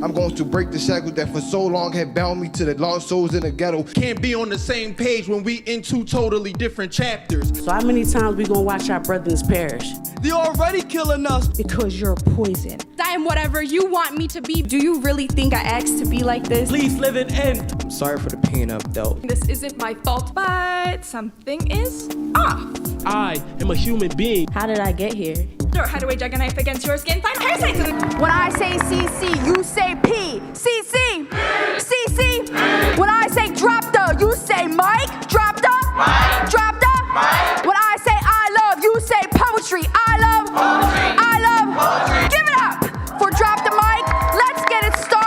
I'm going to break the shackles that for so long had bound me to the lost souls in the ghetto. Can't be on the same page when we in two totally different chapters. So how many times we gonna watch our brothers perish? They're already killing us. Because you're poison. I am whatever you want me to be. Do you really think I asked to be like this? Please live it in. I'm sorry for the pain I've dealt. This isn't my fault, but something is off. I am a human being. How did I get here? Sure, how do I jug a knife against your skin? Find parasites in it. When I say CC, you say P. CC. CC. When I say drop the, you say Mike. Drop the. Mike. Drop the. Mike. When I say I love, you say poetry. I love. Poetry. I love. Poetry. Give it up for drop the mic. Let's get it started.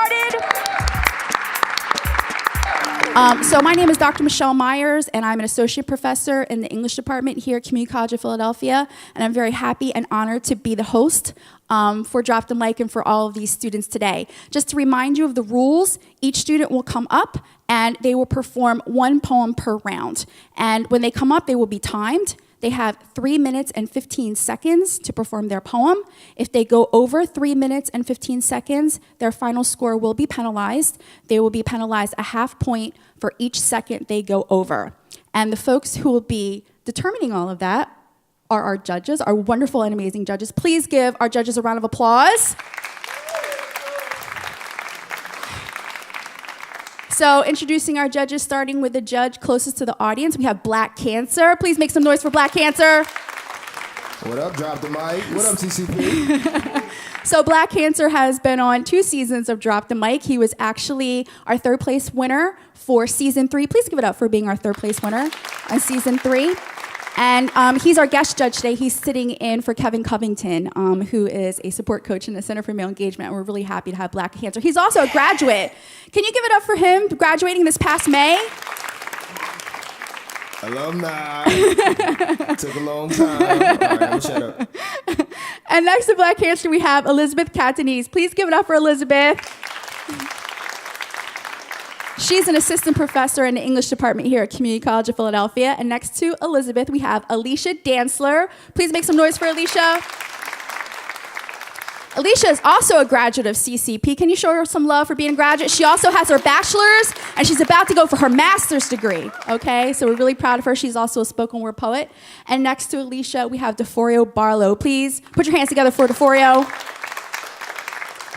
So my name is Dr. Michelle Myers, and I'm an associate professor in the English department here at Community College of Philadelphia, and I'm very happy and honored to be the host for Drop the Mic and for all of these students today. Just to remind you of the rules, each student will come up and they will perform one poem per round. And when they come up, they will be timed. They have 3 minutes and 15 seconds to perform their poem. If they go over 3 minutes and 15 seconds, their final score will be penalized. They will be penalized a half point for each second they go over. And the folks who will be determining all of that are our judges, our wonderful and amazing judges. Please give our judges a round of applause. So introducing our judges, starting with the judge closest to the audience, we have Black Cancer. Please make some noise for Black Cancer. What up, Drop the Mic? What up, TCP? So Black Cancer has been on 2 seasons of Drop the Mic. He was actually our 3rd place winner for season 3. Please give it up for being our 3rd place winner on season 3. And he's our guest judge today. He's sitting in for Kevin Covington, who is a support coach in the Center for Male Engagement. And we're really happy to have Black Cancer. He's also a graduate. Can you give it up for him graduating this past May? Alumni. Took a long time. All right, I'm gonna shut up. And next to Black Cancer, we have Elizabeth Catanese. Please give it up for Elizabeth. She's an assistant professor in the English department here at Community College of Philadelphia. And next to Elizabeth, we have Alicia Dantzler. Please make some noise for Alicia. Alicia is also a graduate of CCP. Can you show her some love for being a graduate? She also has her bachelor's, and she's about to go for her master's degree, okay? So we're really proud of her. She's also a spoken word poet. And next to Alicia, we have DeForio Barlow. Please put your hands together for DeForio.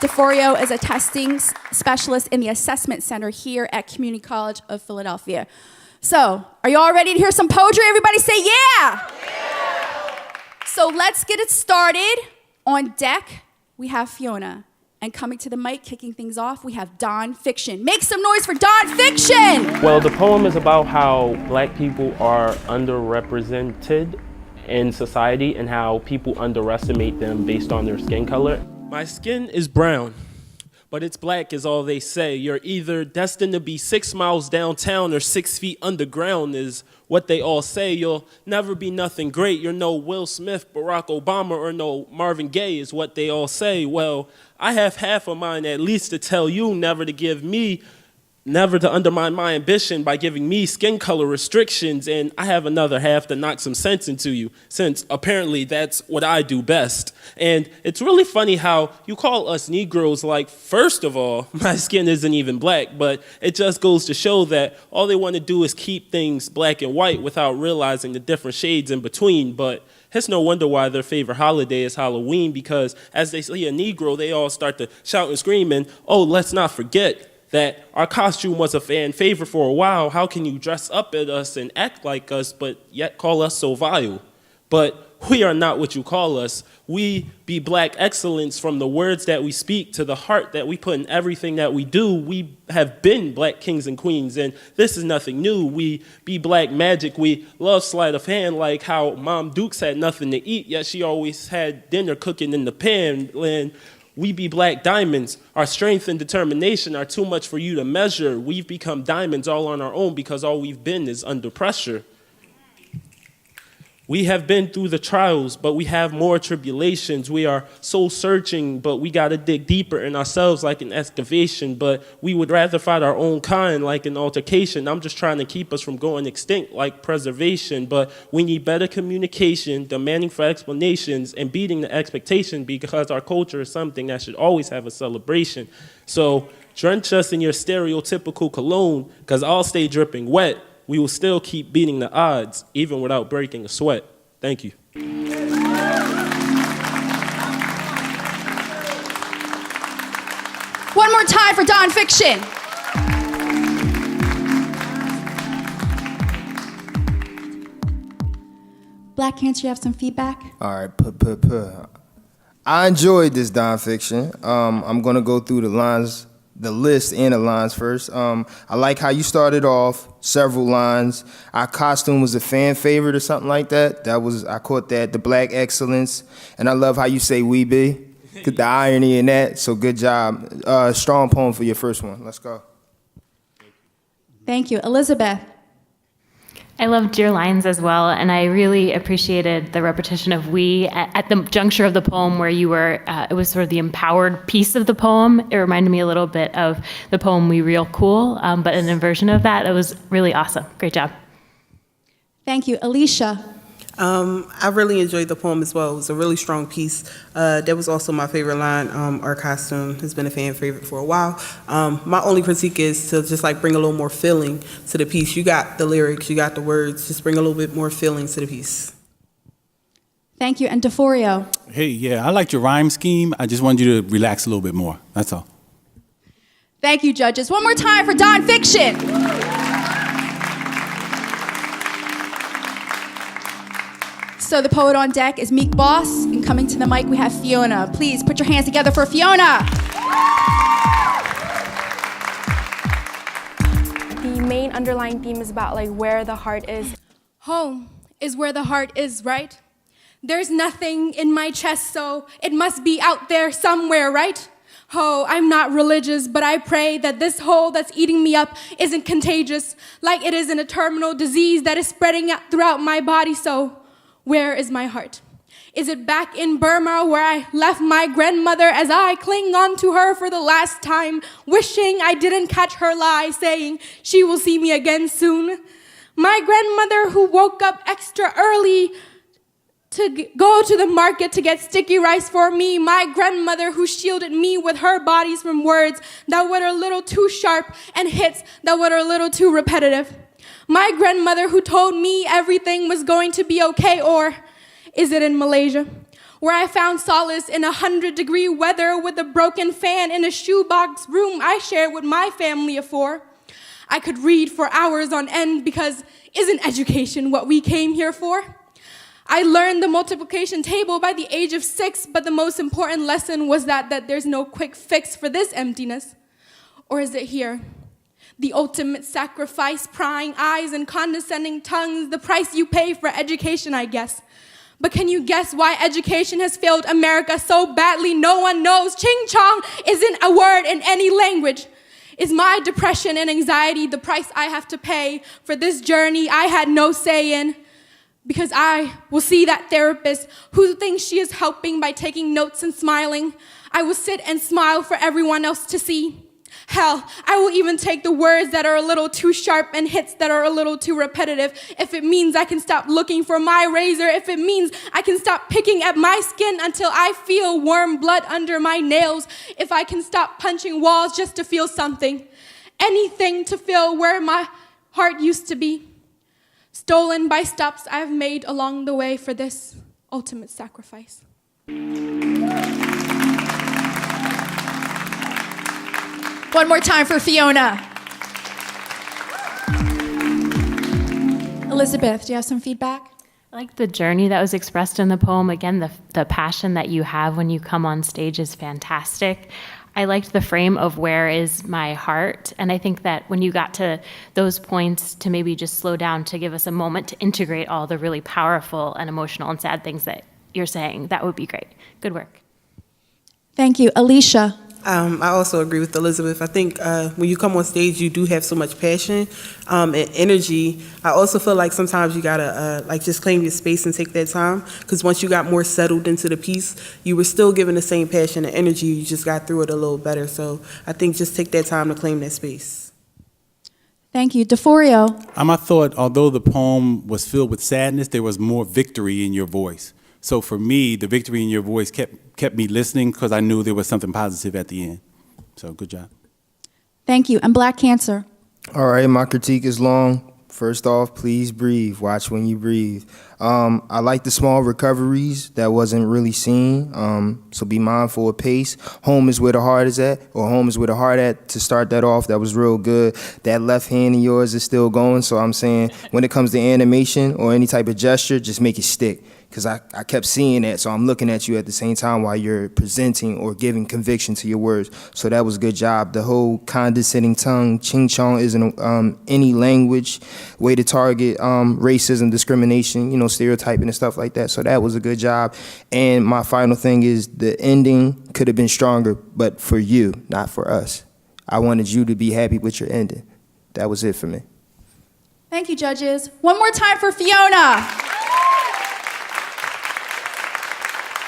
DeForio is a testing specialist in the Assessment Center here at Community College of Philadelphia. So, are you all ready to hear some poetry? Everybody say yeah! So let's get it started. On deck, we have Fiona. And coming to the mic, kicking things off, we have Don Fiction. Make some noise for Don Fiction! Well, the poem is about how Black people are underrepresented in society and how people underestimate them based on their skin color. My skin is brown, but it's black is all they say. You're either destined to be 6 miles downtown or 6 feet underground is what they all say. You'll never be nothing great. You're no Will Smith, Barack Obama, or no Marvin Gaye is what they all say. Well, I have half of mine at least to tell you never to undermine my ambition by giving me skin color restrictions, and I have another half to knock some sense into you, since apparently that's what I do best. And it's really funny how you call us Negroes like, first of all, my skin isn't even black, but it just goes to show that all they want to do is keep things black and white without realizing the different shades in between. But it's no wonder why their favorite holiday is Halloween, because as they see a Negro, they all start to shout and scream, and oh, let's not forget that our costume was a fan favorite for a while. How can you dress up at us and act like us, but yet call us so vile? But we are not what you call us. We be black excellence from the words that we speak to the heart that we put in everything that we do. We have been black kings and queens, and this is nothing new. We be black magic. We love sleight of hand, like how Mom Dukes had nothing to eat, yet she always had dinner cooking in the pan. And we be black diamonds. Our strength and determination are too much for you to measure. We've become diamonds all on our own because all we've been is under pressure. We have been through the trials, but we have more tribulations. We are soul searching, but we got to dig deeper in ourselves like an excavation. But we would rather fight our own kind like an altercation. I'm just trying to keep us from going extinct like preservation. But we need better communication, demanding for explanations, and beating the expectation because our culture is something that should always have a celebration. So drench us in your stereotypical cologne, because I'll stay dripping wet. We will still keep beating the odds, even without breaking a sweat. Thank you. One more time for nonfiction. Black Cancer, you have some feedback? All right, I enjoyed this nonfiction. I'm gonna go through the list and the lines first. I like how you started off, several lines. Our costume was a fan favorite or something like that. I caught that, the black excellence. And I love how you say we be, the irony in that, so good job. Strong poem for your first one, let's go. Thank you. Elizabeth. I loved your lines as well, and I really appreciated the repetition of we at the juncture of the poem where you were, it was sort of the empowered piece of the poem. It reminded me a little bit of the poem We Real Cool, but an inversion of that. It was really awesome. Great job. Thank you. Alicia. I really enjoyed the poem as well. It was a really strong piece. That was also my favorite line. Our costume has been a fan favorite for a while. My only critique is to just like bring a little more feeling to the piece. You got the lyrics, you got the words, just bring a little bit more feeling to the piece. Thank you. And DeForio. Hey, yeah, I liked your rhyme scheme. I just wanted you to relax a little bit more. That's all. Thank you, judges. One more time for nonfiction. So the poet on deck is Meek Boss, and coming to the mic we have Fiona. Please put your hands together for Fiona. The main underlying theme is about like where the heart is. Home is where the heart is, right? There's nothing in my chest, so it must be out there somewhere, right? Oh, I'm not religious, but I pray that this hole that's eating me up isn't contagious, like it isn't a terminal disease that is spreading out throughout my body. So where is my heart? Is it back in Burma where I left my grandmother as I cling on to her for the last time, wishing I didn't catch her lie, saying she will see me again soon? My grandmother who woke up extra early to go to the market to get sticky rice for me. My grandmother who shielded me with her bodies from words that were a little too sharp and hits that were a little too repetitive. My grandmother who told me everything was going to be okay, or is it in Malaysia, where I found solace in 100-degree weather with a broken fan in a shoebox room I shared with my family of 4. I could read for hours on end because isn't education what we came here for? I learned the multiplication table by the age of 6, but the most important lesson was that there's no quick fix for this emptiness. Or is it here? The ultimate sacrifice, prying eyes and condescending tongues, the price you pay for education, I guess. But can you guess why education has failed America so badly no one knows? Ching chong isn't a word in any language. Is my depression and anxiety the price I have to pay for this journey I had no say in? Because I will see that therapist who thinks she is helping by taking notes and smiling. I will sit and smile for everyone else to see. Hell, I will even take the words that are a little too sharp and hits that are a little too repetitive if it means I can stop looking for my razor, if it means I can stop picking at my skin until I feel warm blood under my nails, if I can stop punching walls just to feel something, anything to feel where my heart used to be, stolen by stops I've made along the way for this ultimate sacrifice. One more time for Fiona. Elizabeth, do you have some feedback? I like the journey that was expressed in the poem. Again, the passion that you have when you come on stage is fantastic. I liked the frame of where is my heart, and I think that when you got to those points to maybe just slow down to give us a moment to integrate all the really powerful and emotional and sad things that you're saying, that would be great. Good work. Thank you. Alicia. I also agree with Elizabeth. I think when you come on stage, you do have so much passion and energy. I also feel like sometimes you gotta like just claim your space and take that time, because once you got more settled into the piece, you were still given the same passion and energy. You just got through it a little better. So I think just take that time to claim that space. Thank you. DeForio. I thought, although the poem was filled with sadness, there was more victory in your voice. So for me, the victory in your voice kept me listening because I knew there was something positive at the end. So good job. Thank you. And Black Cancer. All right, my critique is long. First off, please breathe. Watch when you breathe. I like the small recoveries that wasn't really seen. So be mindful of pace. Home is where the heart is at, or home is where the heart at. To start that off, that was real good. That left hand of yours is still going. So I'm saying when it comes to animation or any type of gesture, just make it stick. Because I kept seeing that, so I'm looking at you at the same time while you're presenting or giving conviction to your words. So that was a good job. The whole condescending tongue, ching chong isn't any language way to target racism, discrimination, stereotyping and stuff like that. So that was a good job. And my final thing is the ending could have been stronger, but for you, not for us. I wanted you to be happy with your ending. That was it for me. Thank you, judges. One more time for Fiona.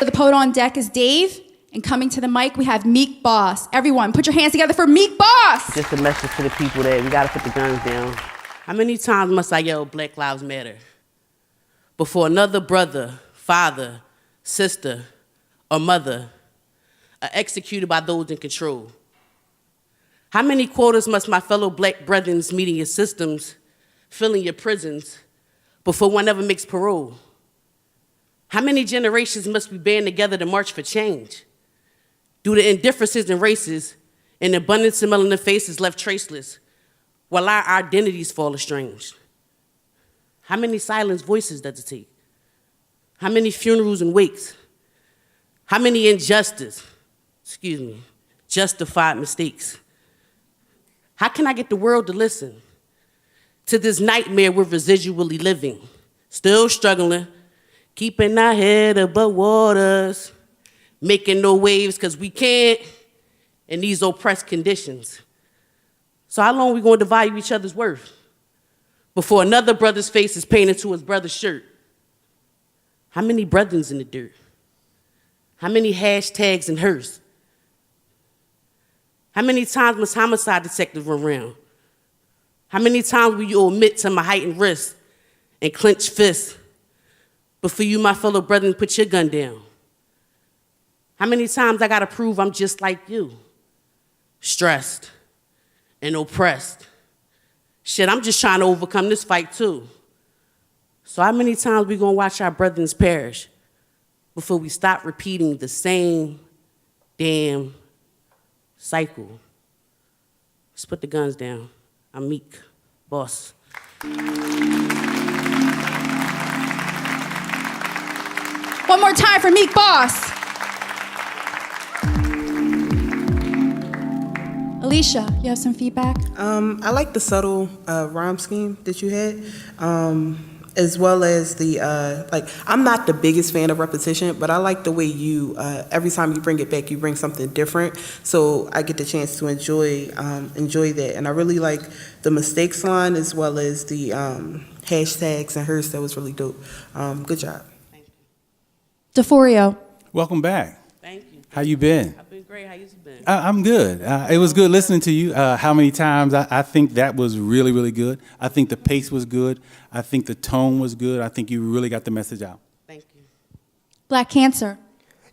The poet on deck is Dave, and coming to the mic, we have Meek Boss. Everyone, put your hands together for Meek Boss! Just a message to the people that we gotta put the guns down. How many times must I yell Black Lives Matter before another brother, father, sister, or mother are executed by those in control? How many quotas must my fellow Black brethren meet in your systems, fill in your prisons, before one ever makes parole? How many generations must we band together to march for change? Due to indifferences and races, an abundance of melanin faces left traceless, while our identities fall estranged. How many silenced voices does it take? How many funerals and wakes? How many justified mistakes? How can I get the world to listen to this nightmare we're residually living, still struggling, keeping our head above waters, making no waves because we can't in these oppressed conditions? So how long are we going to value each other's worth before another brother's face is painted to his brother's shirt? How many brethrens in the dirt? How many hashtags in hearse? How many times must homicide detectives run around? How many times will you omit to my heightened wrist and clench fists? But for you, my fellow brethren, put your gun down. How many times I gotta prove I'm just like you? Stressed and oppressed. Shit, I'm just trying to overcome this fight too. So how many times we gonna watch our brethren perish before we stop repeating the same damn cycle? Let's put the guns down. I'm Meek Boss. One more time for Meek Boss. Alicia, you have some feedback? I like the subtle rhyme scheme that you had, as well as the, I'm not the biggest fan of repetition, but I like the way you, every time you bring it back, you bring something different, so I get the chance to enjoy that. And I really like the mistakes line, as well as the hashtags and hers. That was really dope. Good job. DeForio. Welcome back. Thank you. How you been? I've been great. How you been? I'm good. It was good listening to you. How many times? I think that was really, really good. I think the pace was good. I think the tone was good. I think you really got the message out. Thank you. Black Cancer.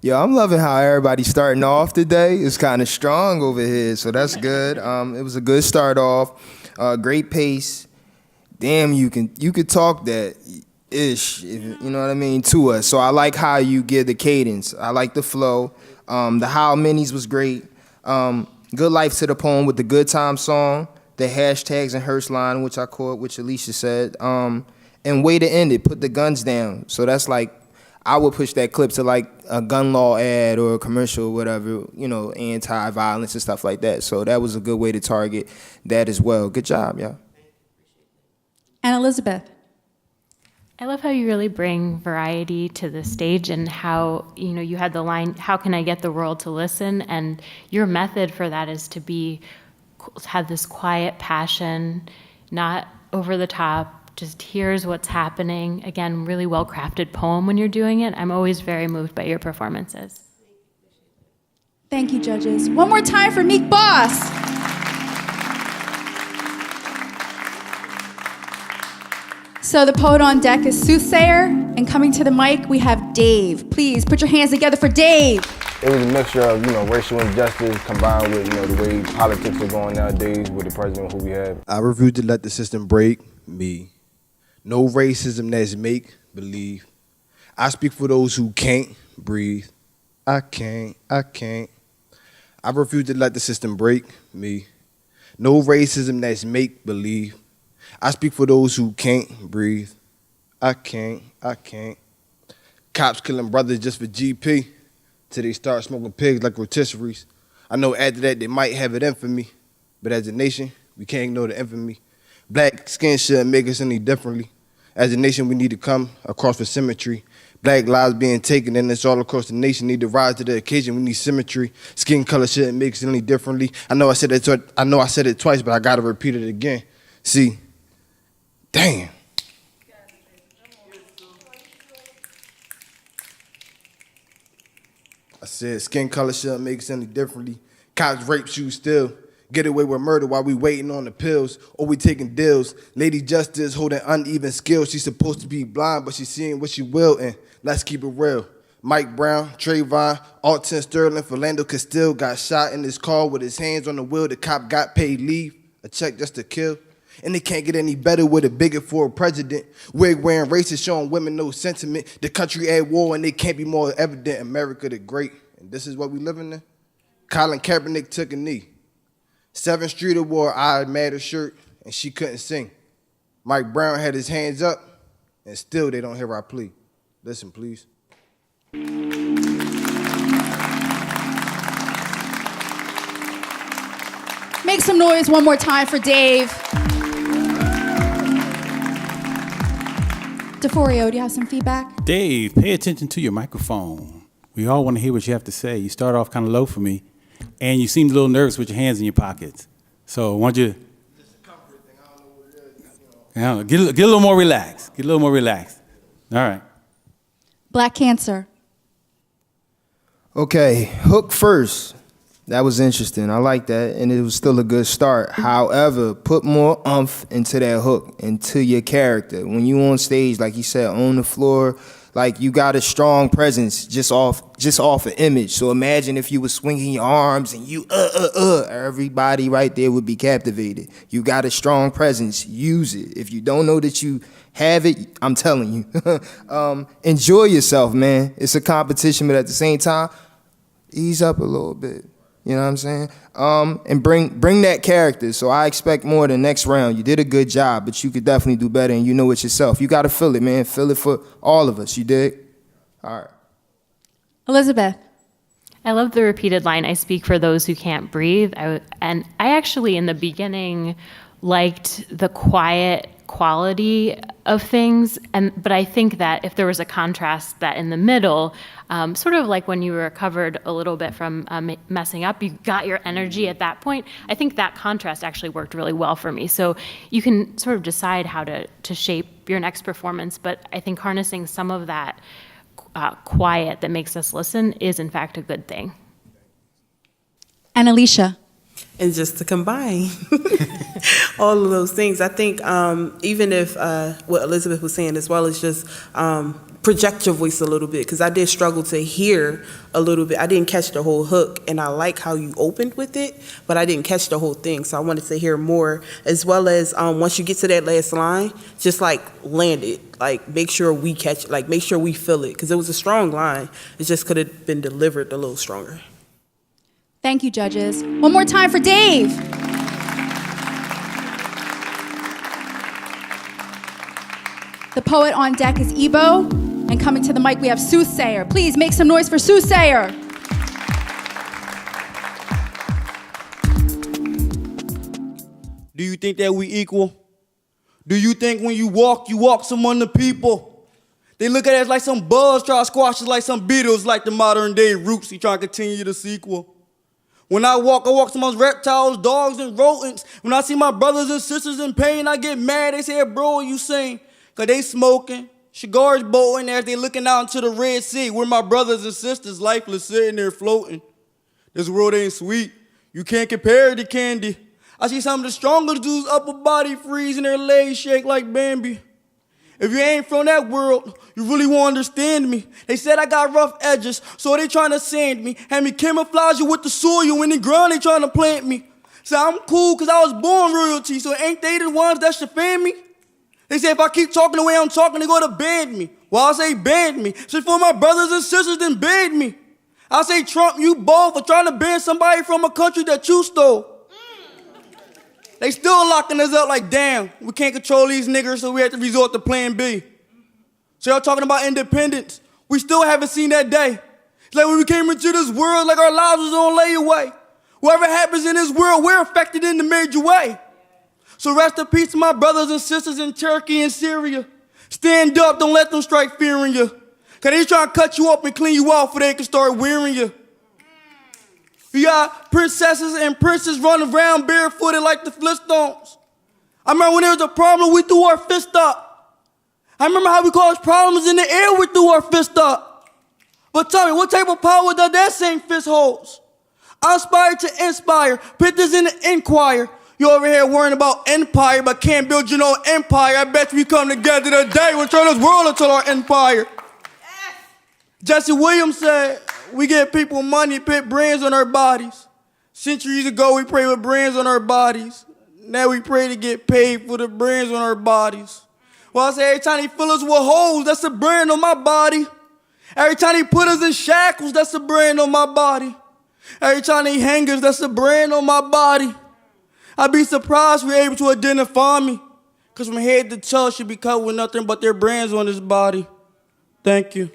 Yeah, I'm loving how everybody's starting off today. It's kind of strong over here, so that's good. It was a good start off. Great pace. Damn, you could talk that ish, you know what I mean, to us. So I like how you give the cadence. I like the flow. The how minis was great. Good life to the poem with the good time song, the hashtags and hearse line, which I caught, which Alicia said. And way to end it, put the guns down. So that's like, I would push that clip to like a gun law ad or a commercial or whatever, anti-violence and stuff like that. So that was a good way to target that as well. Good job, y'all. And Elizabeth. I love how you really bring variety to the stage and how, you had the line, how can I get the world to listen? And your method for that is to have this quiet passion, not over the top, just here's what's happening. Again, really well-crafted poem when you're doing it. I'm always very moved by your performances. Thank you, judges. One more time for Meek Boss. So the poet on deck is Soothsayer, and coming to the mic, we have Dave. Please put your hands together for Dave. It was a mixture of, racial injustice combined with, the way politics are going nowadays with the president who we have. I refuse to let the system break me. No racism that's make believe. I speak for those who can't breathe. I can't. I refuse to let the system break me. No racism that's make believe. I speak for those who can't breathe. I can't. Cops killing brothers just for GP till they start smoking pigs like rotisseries. I know after that they might have it in for me, but as a nation, we can't ignore the infamy. Black skin shouldn't make us any differently. As a nation, we need to come across for symmetry. Black lives being taken, and it's all across the nation. Need to rise to the occasion. We need symmetry. Skin color shouldn't make us any differently. I know I said it twice, but I gotta repeat it again. See. Damn. I said skin color shouldn't make us any differently. Cops rape you still. Get away with murder while we waiting on the pills or we taking deals. Lady Justice holding uneven skills. She's supposed to be blind, but she's seeing what she will, and let's keep it real. Mike Brown, Trayvon, Alton Sterling, Philando Castile got shot in his car with his hands on the wheel. The cop got paid leave, a check just to kill. And it can't get any better with a bigot for a president. Wig wearing racist, showing women no sentiment. The country at war and it can't be more evident. America the great. And this is what we living in. Colin Kaepernick took a knee. 7th Streeter wore I Matter shirt and she couldn't sing. Mike Brown had his hands up and still they don't hear our plea. Listen, please. Make some noise one more time for Dave. DeForio, do you have some feedback? Dave, pay attention to your microphone. We all want to hear what you have to say. You start off kind of low for me, and you seemed a little nervous with your hands in your pockets. So I want you to get a little more relaxed. Get a little more relaxed. All right. Black Cancer. Okay, hook first. That was interesting. I like that, and it was still a good start. However, put more oomph into that hook, into your character. When you on stage, like you said, on the floor, like you got a strong presence just off an image. So imagine if you were swinging your arms and you everybody right there would be captivated. You got a strong presence. Use it. If you don't know that you have it, I'm telling you, enjoy yourself, man. It's a competition, but at the same time, ease up a little bit. You know what I'm saying? And bring that character. So I expect more the next round. You did a good job, but you could definitely do better, and you know it yourself. You got to feel it, man. Feel it for all of us. You dig? All right. Elizabeth. I love the repeated line, I speak for those who can't breathe. And I actually, in the beginning, liked the quiet quality of things, but I think that if there was a contrast that in the middle, sort of like when you recovered a little bit from messing up, you got your energy at that point. I think that contrast actually worked really well for me. So you can sort of decide how to shape your next performance, but I think harnessing some of that quiet that makes us listen is in fact a good thing. And Alicia. And just to combine all of those things, I think even if what Elizabeth was saying as well is just project your voice a little bit, because I did struggle to hear a little bit. I didn't catch the whole hook, and I like how you opened with it, but I didn't catch the whole thing, so I wanted to hear more, as well as once you get to that last line, just like land it, like make sure we catch it, like make sure we feel it, because it was a strong line. It just could have been delivered a little stronger. Thank you, judges. One more time for Dave. The poet on deck is Ebo, and coming to the mic we have Soothsayer. Please make some noise for Soothsayer. Do you think that we equal? Do you think when you walk among the people? They look at us like some buzz, try to squash us like some Beatles, like the modern day Roots. He trying to continue the sequel. When I walk amongst reptiles, dogs, and rodents. When I see my brothers and sisters in pain, I get mad. They say, bro, you sing. Because they smoking, cigars bolting as they looking out into the Red Sea, where my brothers and sisters lifeless sitting there floating. This world ain't sweet. You can't compare it to candy. I see some of the strongest dudes upper body freeze and their legs shake like Bambi. If you ain't from that world, you really won't understand me. They said I got rough edges, so they trying to sand me. Had me camouflage with the soil in the ground, they trying to plant me. So I'm cool because I was born royalty, so ain't they the ones that should fan me? They say if I keep talking the way I'm talking, they gonna ban me. Well, I say ban me. So for my brothers and sisters, then ban me. I say Trump, you both for trying to ban somebody from a country that you stole. They still locking us up like, damn, we can't control these niggas, so we have to resort to plan B. So y'all talking about independence. We still haven't seen that day. It's like when we came into this world, like our lives was on layaway. Whatever happens in this world, we're affected in a major way. So rest in peace to my brothers and sisters in Turkey and Syria. Stand up, don't let them strike fear in you. Cause they trying to cut you up and clean you off before they can start wearing you. You got princesses and princes running around barefooted like the Flintstones. I remember when there was a problem, we threw our fist up. I remember how we caused problems in the air, we threw our fist up. But tell me, what type of power does that same fist hold? I aspire to inspire, put this in the Inquirer. You over here worrying about empire, but can't build your own empire. I bet you we come together today, we'll turn this world into our empire. Jesse Williams said, we give people money, put brands on our bodies. Centuries ago, we prayed with brands on our bodies. Now we pray to get paid for the brands on our bodies. Well, I say every time they fill us with holes, that's a brand on my body. Every time they put us in shackles, that's a brand on my body. Every time they hang us, that's a brand on my body. I'd be surprised if we're able to identify me. Because from head to toe, should be covered with nothing but their brands on his body. Thank you.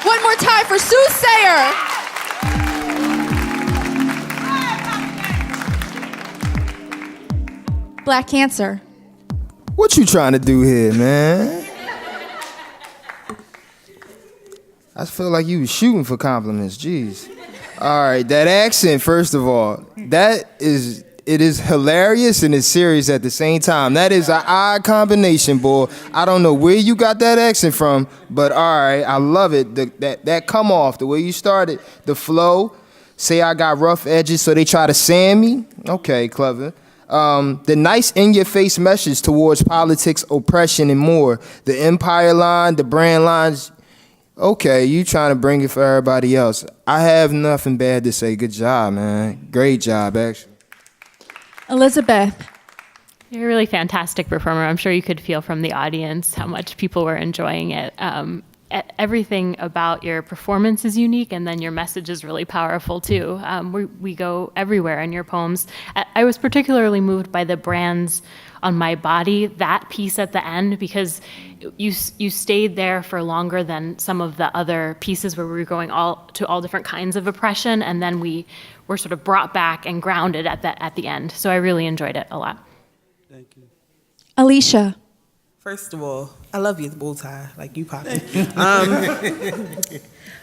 One more time for Soothsayer. Black Cancer. What you trying to do here, man? I feel like you was shooting for compliments, jeez. All right, that accent, first of all, it is hilarious and it's serious at the same time. That is an odd combination, boy. I don't know where you got that accent from, but all right, I love it. That come off, the way you started, the flow. Say I got rough edges, so they try to sand me. Okay, clever. The nice in-your-face message towards politics, oppression, and more. The empire line, the brand lines. Okay, you trying to bring it for everybody else. I have nothing bad to say. Good job, man. Great job, actually. Elizabeth. You're a really fantastic performer. I'm sure you could feel from the audience how much people were enjoying it. Everything about your performance is unique, and then your message is really powerful too. We go everywhere in your poems. I was particularly moved by the brands on my body, that piece at the end, because you stayed there for longer than some of the other pieces where we were going to all different kinds of oppression, and then we were sort of brought back and grounded at the end. So I really enjoyed it a lot. Thank you. Alicia. First of all, I love your bow tie, like you popping.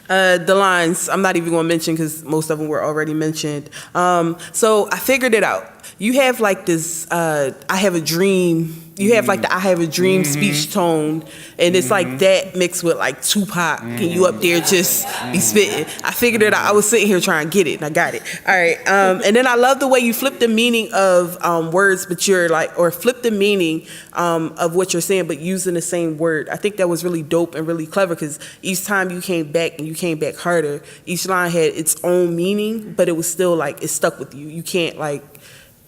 The lines, I'm not even going to mention because most of them were already mentioned. So I figured it out. You have like this, I have a dream. You have like the I have a dream speech tone, and it's like that mixed with like Tupac, and you up there just be spitting. I figured it out. I was sitting here trying to get it, and I got it. All right. And then I love the way you flip the meaning of words, but you're like, or flip the meaning of what you're saying, but using the same word. I think that was really dope and really clever because each time you came back and you came back harder, each line had its own meaning, but it was still like, it stuck with you. You can't like,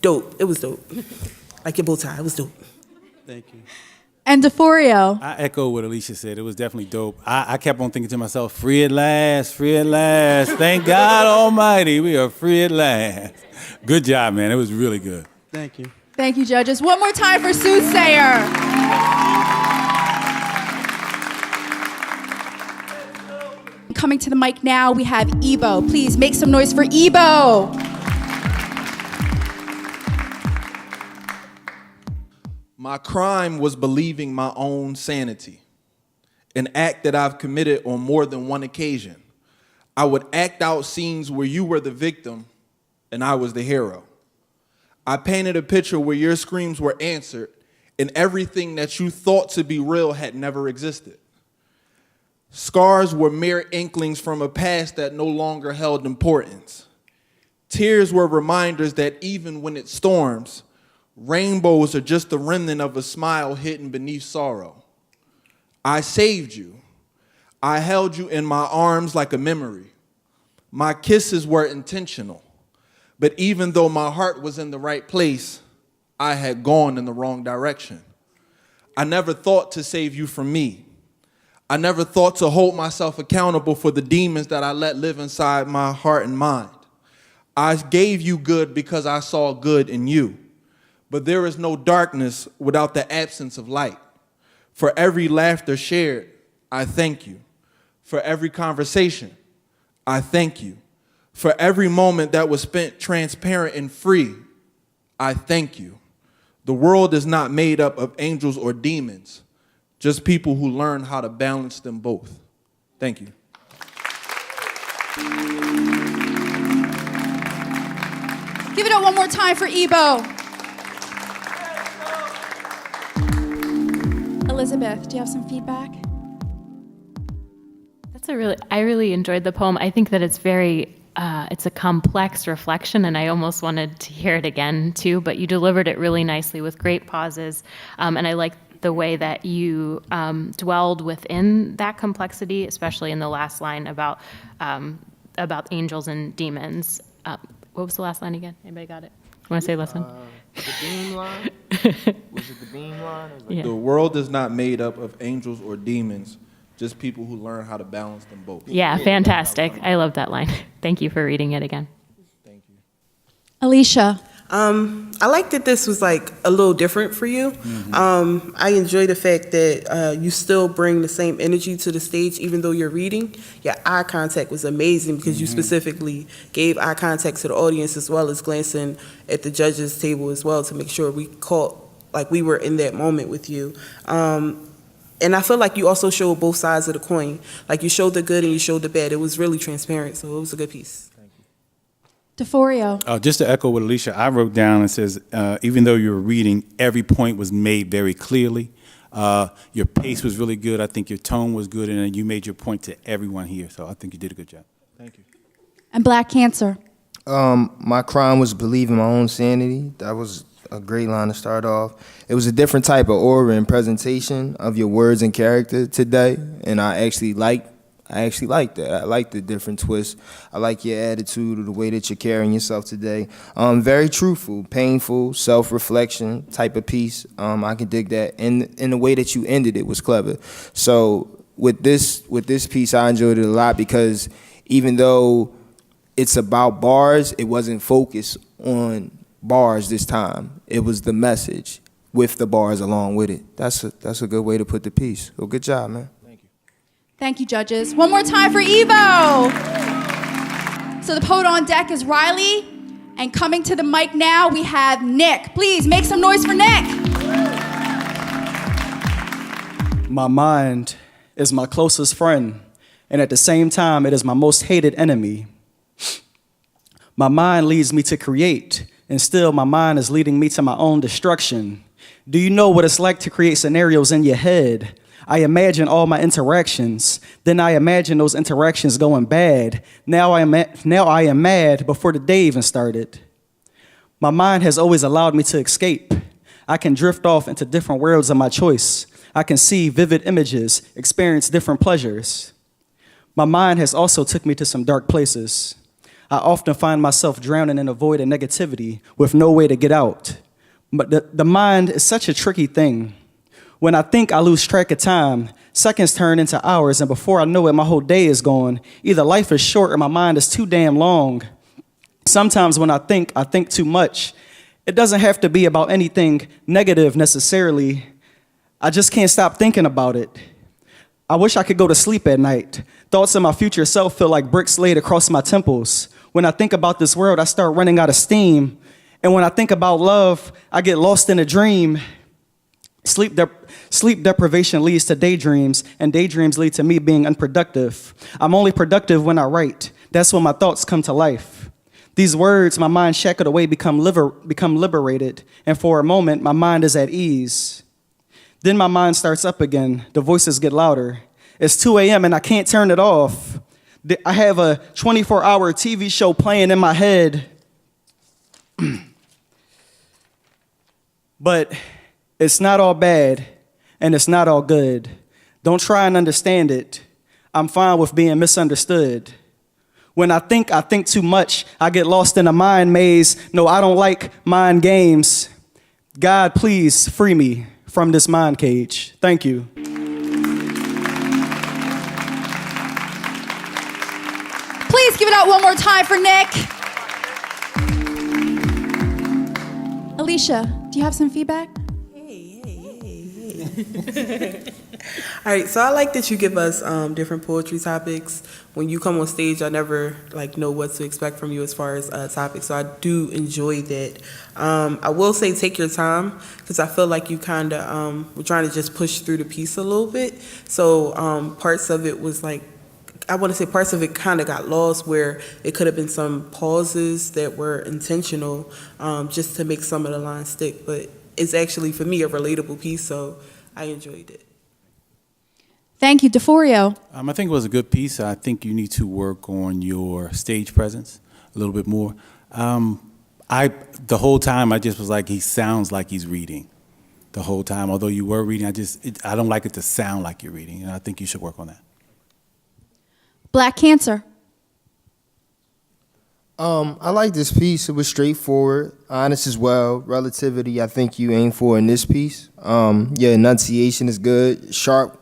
dope. It was dope. Like your bow tie, it was dope. Thank you. And DeForio. I echo what Alicia said. It was definitely dope. I kept on thinking to myself, free at last, free at last. Thank God Almighty, we are free at last. Good job, man. It was really good. Thank you. Thank you, judges. One more time for Soothsayer. Coming to the mic now, we have Ebo. Please make some noise for Ebo. My crime was believing my own sanity, an act that I've committed on more than one occasion. I would act out scenes where you were the victim and I was the hero. I painted a picture where your screams were answered and everything that you thought to be real had never existed. Scars were mere inklings from a past that no longer held importance. Tears were reminders that even when it storms, rainbows are just the remnant of a smile hidden beneath sorrow. I saved you. I held you in my arms like a memory. My kisses were intentional. But even though my heart was in the right place, I had gone in the wrong direction. I never thought to save you from me. I never thought to hold myself accountable for the demons that I let live inside my heart and mind. I gave you good because I saw good in you. But there is no darkness without the absence of light. For every laughter shared, I thank you. For every conversation, I thank you. For every moment that was spent transparent and free, I thank you. The world is not made up of angels or demons, just people who learn how to balance them both. Thank you. Give it up one more time for Ebo. Elizabeth, do you have some feedback? I really enjoyed the poem. I think that it's it's a complex reflection, and I almost wanted to hear it again too, but you delivered it really nicely with great pauses. And I like the way that you dwelled within that complexity, especially in the last line about angels and demons. What was the last line again? Anybody got it? Want to say listen? The beam line? Was it the beam line? Yeah. The world is not made up of angels or demons, just people who learn how to balance them both. Yeah, fantastic. I love that line. Thank you for reading it again. Thank you. Alicia. I like that this was like a little different for you. I enjoy the fact that you still bring the same energy to the stage even though you're reading. Your eye contact was amazing because you specifically gave eye contact to the audience as well as glancing at the judges' table as well to make sure we caught, like we were in that moment with you. And I feel like you also showed both sides of the coin. Like you showed the good and you showed the bad. It was really transparent, so it was a good piece. DeForio. Just to echo what Alicia, I wrote down, it says, even though you were reading, every point was made very clearly. Your pace was really good. I think your tone was good, and you made your point to everyone here. So I think you did a good job. Thank you. And Black Cancer. My crime was believing my own sanity. That was a great line to start off. It was a different type of aura and presentation of your words and character today, and I actually like that. I like the different twists. I like your attitude or the way that you're carrying yourself today. Very truthful, painful, self-reflection type of piece. I can dig that. And the way that you ended it was clever. So with this piece, I enjoyed it a lot because even though it's about bars, it wasn't focused on bars this time. It was the message with the bars along with it. That's a good way to put the piece. So good job, man. Thank you, judges. One more time for Evo. So the poet on deck is Riley, and coming to the mic now, we have Nick. Please make some noise for Nick. My mind is my closest friend, and at the same time, it is my most hated enemy. My mind leads me to create, and still my mind is leading me to my own destruction. Do you know what it's like to create scenarios in your head? I imagine all my interactions. Then I imagine those interactions going bad. Now I am mad before the day even started. My mind has always allowed me to escape. I can drift off into different worlds of my choice. I can see vivid images, experience different pleasures. My mind has also took me to some dark places. I often find myself drowning in a void of negativity with no way to get out. But the mind is such a tricky thing. When I think I lose track of time, seconds turn into hours, and before I know it, my whole day is gone. Either life is short or my mind is too damn long. Sometimes when I think too much. It doesn't have to be about anything negative necessarily. I just can't stop thinking about it. I wish I could go to sleep at night. Thoughts of my future self feel like bricks laid across my temples. When I think about this world, I start running out of steam. And when I think about love, I get lost in a dream. Sleep deprivation leads to daydreams, and daydreams lead to me being unproductive. I'm only productive when I write. That's when my thoughts come to life. These words, my mind shackled away, become liberated, and for a moment, my mind is at ease. Then my mind starts up again. The voices get louder. It's 2 a.m. and I can't turn it off. I have a 24-hour TV show playing in my head. But it's not all bad, and it's not all good. Don't try and understand it. I'm fine with being misunderstood. When I think too much. I get lost in a mind maze. No, I don't like mind games. God, please free me from this mind cage. Thank you. Please give it out one more time for Nick. Alicia, do you have some feedback? All right, so I like that you give us different poetry topics. When you come on stage, I never know what to expect from you as far as topics, so I do enjoy that. I will say take your time, because I feel like you kind of were trying to just push through the piece a little bit. So parts of it was I want to say parts of it kind of got lost, where it could have been some pauses that were intentional just to make some of the lines stick. But it's actually, for me, a relatable piece, so I enjoyed it. Thank you, DeForio. I think it was a good piece. I think you need to work on your stage presence a little bit more. The whole time I just was like, he sounds like he's reading the whole time. Although you were reading, I don't like it to sound like you're reading, and I think you should work on that. Black Cancer. I like this piece. It was straightforward, honest as well. Relativity, I think you aim for in this piece. Your enunciation is good, sharp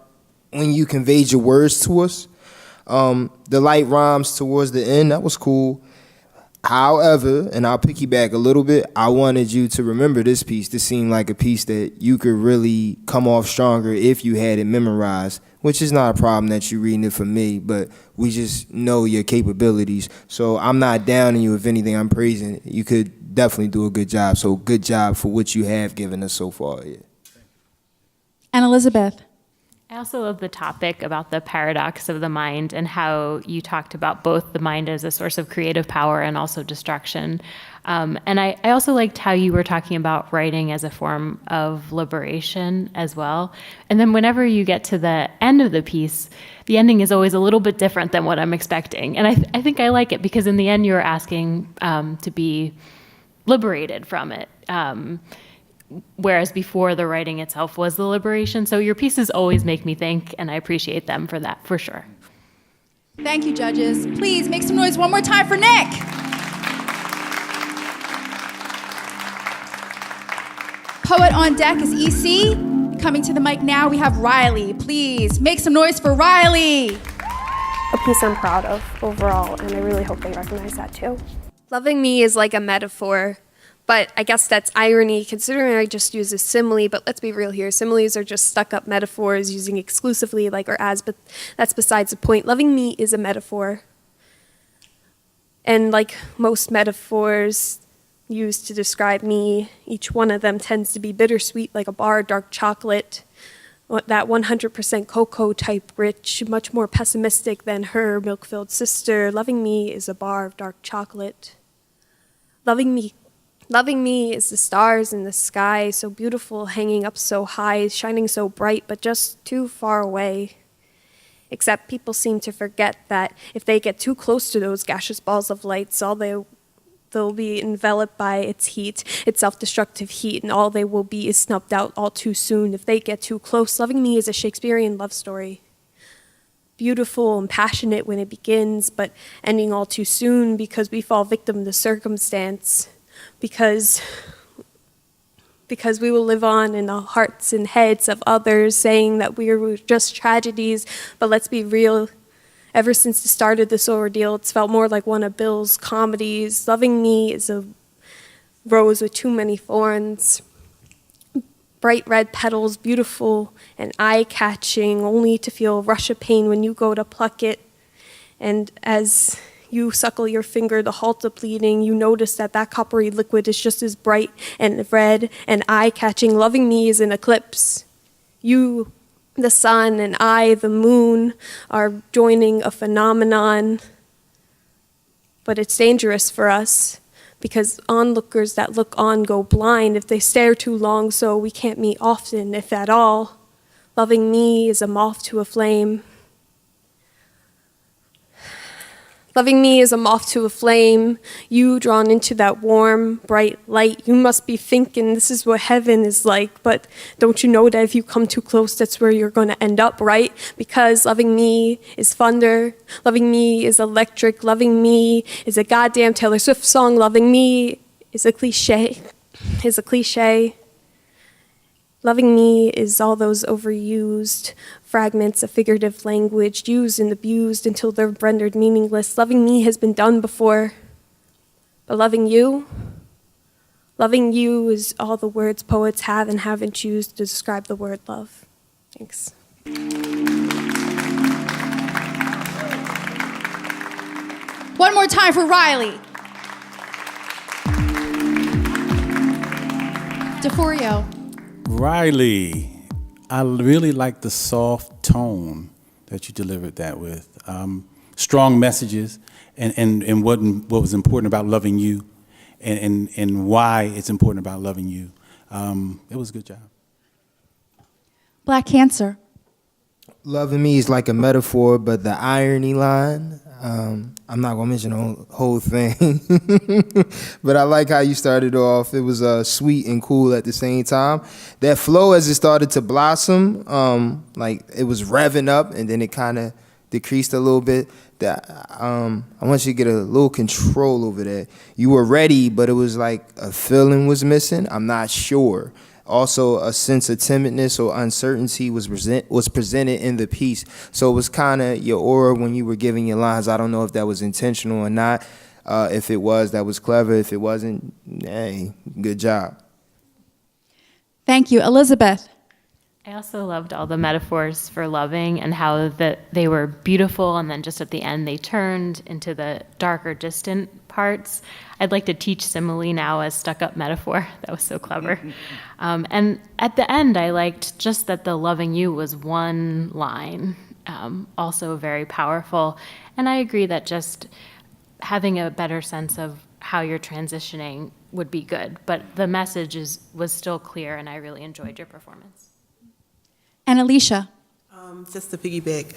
when you conveyed your words to us. The light rhymes towards the end, that was cool. However, and I'll piggyback a little bit, I wanted you to remember this piece. This seemed like a piece that you could really come off stronger if you had it memorized, which is not a problem that you're reading it for me, but we just know your capabilities. So I'm not downing you. If anything, I'm praising it. You could definitely do a good job. So good job for what you have given us so far. Yeah. And Elizabeth. I also love the topic about the paradox of the mind and how you talked about both the mind as a source of creative power and also destruction. And I also liked how you were talking about writing as a form of liberation as well. And then whenever you get to the end of the piece, the ending is always a little bit different than what I'm expecting. And I think I like it because in the end you're asking to be liberated from it. Whereas before the writing itself was the liberation. So your pieces always make me think, and I appreciate them for that, for sure. Thank you, judges. Please make some noise one more time for Nick. Poet on deck is EC. Coming to the mic now, we have Riley. Please make some noise for Riley. A piece I'm proud of overall, and I really hope they recognize that too. Loving me is like a metaphor, but I guess that's irony considering I just use a simile, but let's be real here. Similes are just stuck-up metaphors using exclusively like or as, but that's besides the point. Loving me is a metaphor. And like most metaphors used to describe me, each one of them tends to be bittersweet like a bar of dark chocolate. That 100% cocoa type rich, much more pessimistic than her milk-filled sister. Loving me is a bar of dark chocolate. Loving me is the stars in the sky, so beautiful, hanging up so high, shining so bright, but just too far away. Except people seem to forget that if they get too close to those gaseous balls of light, they'll be enveloped by its heat, its self-destructive heat, and all they will be is snuffed out all too soon if they get too close. Loving me is a Shakespearean love story. Beautiful and passionate when it begins, but ending all too soon because we fall victim to circumstance. Because we will live on in the hearts and heads of others saying that we are just tragedies, but let's be real. Ever since the start of this ordeal, it's felt more like one of Bill's comedies. Loving me is a rose with too many thorns. Bright red petals, beautiful and eye-catching, only to feel a rush of pain when you go to pluck it. And as You suckle your finger, the halt of bleeding. You notice that that coppery liquid is just as bright and red and eye-catching. Loving me is an eclipse. You, the sun, and I, the moon, are joining a phenomenon. But it's dangerous for us because onlookers that look on go blind if they stare too long, so we can't meet often, if at all. Loving me is a moth to a flame. Loving me is a moth to a flame. You drawn into that warm, bright light. You must be thinking this is what heaven is like, but don't you know that if you come too close, that's where you're going to end up, right? Because loving me is thunder. Loving me is electric. Loving me is a goddamn Taylor Swift song. Loving me is a cliche. Is a cliche. Loving me is all those overused fragments of figurative language used and abused until they're rendered meaningless. Loving me has been done before, but loving you is all the words poets have and haven't used to describe the word love. Thanks. One more time for Riley. DeForio. Riley, I really like the soft tone that you delivered that with. Strong messages and what was important about loving you and why it's important about loving you. It was a good job. Black Cancer. Loving me is like a metaphor, but the irony line, I'm not gonna mention the whole thing, but I like how you started off. It was sweet and cool at the same time. That flow as it started to blossom, like it was revving up and then it kind of decreased a little bit. That I want you to get a little control over that. You were ready, but it was like a feeling was missing. I'm not sure. Also, a sense of timidness or uncertainty was presented in the piece. So it was kind of your aura when you were giving your lines. I don't know if that was intentional or not. If it was, that was clever. If it wasn't, hey, good job. Thank you. Elizabeth. I also loved all the metaphors for loving and how they were beautiful, and then just at the end they turned into the darker, distant parts. I'd like to teach simile now as stuck-up metaphor. That was so clever. And at the end, I liked just that the loving you was one line, also very powerful. And I agree that just having a better sense of how you're transitioning would be good. But the message was still clear, and I really enjoyed your performance. And Alicia. Just to piggyback,